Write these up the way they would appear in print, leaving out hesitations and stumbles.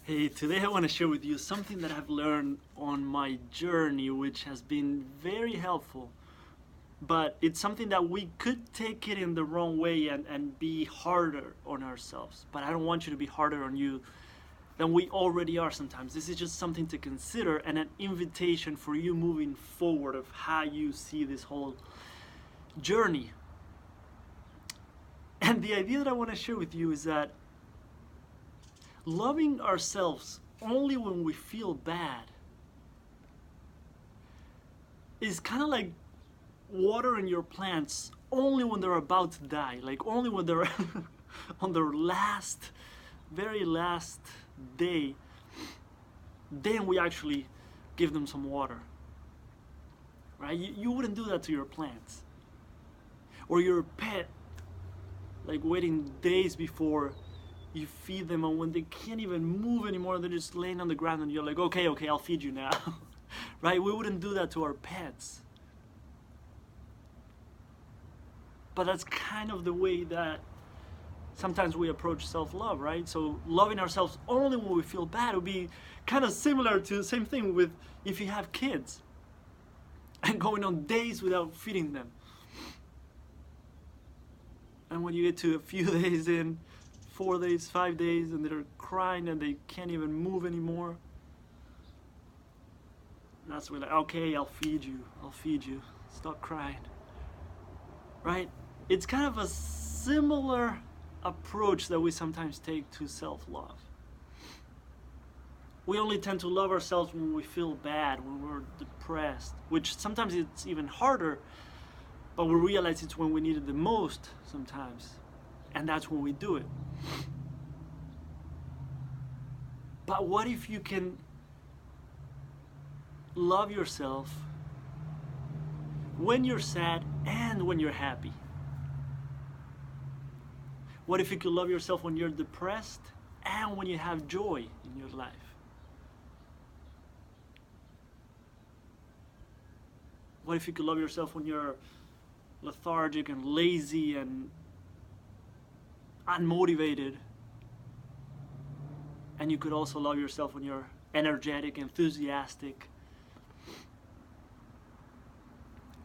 Hey, today I want to share with you something that I've learned on my journey, which has been very helpful. But it's something that we could take it in the wrong way and be harder on ourselves. But I don't want you to be harder on you than we already are sometimes. This is just something to consider and an invitation for you moving forward of how you see this whole journey. And the idea that I want to share with you is that loving ourselves only when we feel bad is kind of like watering your plants only when they're about to die, like only when they're on their very last day. Then we actually give them some water, right? You wouldn't do that to your plants or your pet, like waiting days before you feed them, and when they can't even move anymore, they're just laying on the ground and you're like, okay, I'll feed you now. Right? We wouldn't do that to our pets. But that's kind of the way that sometimes we approach self-love, right? So loving ourselves only when we feel bad would be kind of similar to the same thing with if you have kids and going on days without feeding them. And when you get to a few days in, 4 days, 5 days, and they're crying and they can't even move anymore, that's when like, okay, I'll feed you, stop crying, right? It's kind of a similar approach that we sometimes take to self-love. We only tend to love ourselves when we feel bad, when we're depressed, which sometimes it's even harder, but we realize it's when we need it the most sometimes. And that's when we do it. But what if you can love yourself when you're sad and when you're happy? What if you could love yourself when you're depressed and when you have joy in your life? What if you could love yourself when you're lethargic and lazy and unmotivated, and you could also love yourself when you're energetic, enthusiastic?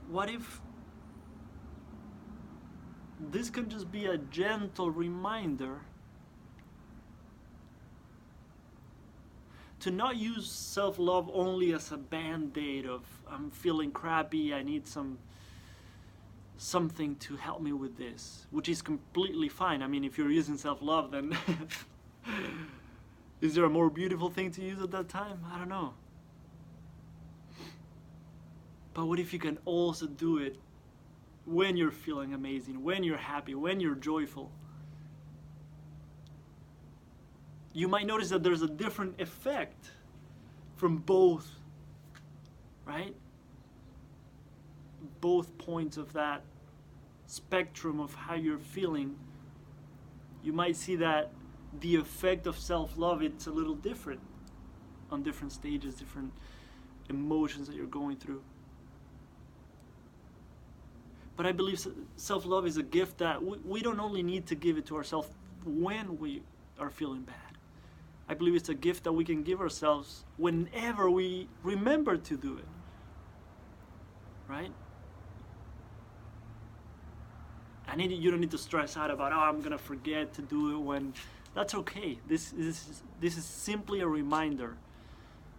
What if this can just be a gentle reminder to not use self-love only as a band-aid of I'm feeling crappy, I need something to help me with this, which is completely fine. I mean, if you're using self-love, then is there a more beautiful thing to use at that time? I don't know. But what if you can also do it when you're feeling amazing, when you're happy, when you're joyful? You might notice that there's a different effect from both, right? Both points of that spectrum of how you're feeling. You might see that the effect of self-love, it's a little different on different stages, different emotions that you're going through. But I believe self-love is a gift that we don't only need to give it to ourselves when we are feeling bad. I believe it's a gift that we can give ourselves whenever we remember to do it, right? You don't need to stress out about, I'm gonna forget to do it when. That's okay. This is simply a reminder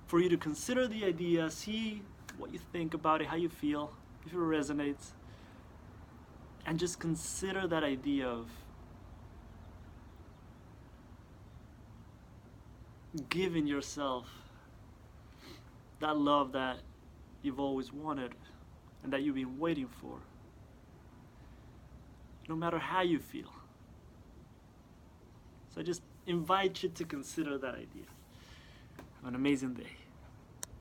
for you to consider the idea, see what you think about it, how you feel, if it resonates, and just consider that idea of giving yourself that love that you've always wanted and that you've been waiting for, no matter how you feel. So I just invite you to consider that idea. Have an amazing day.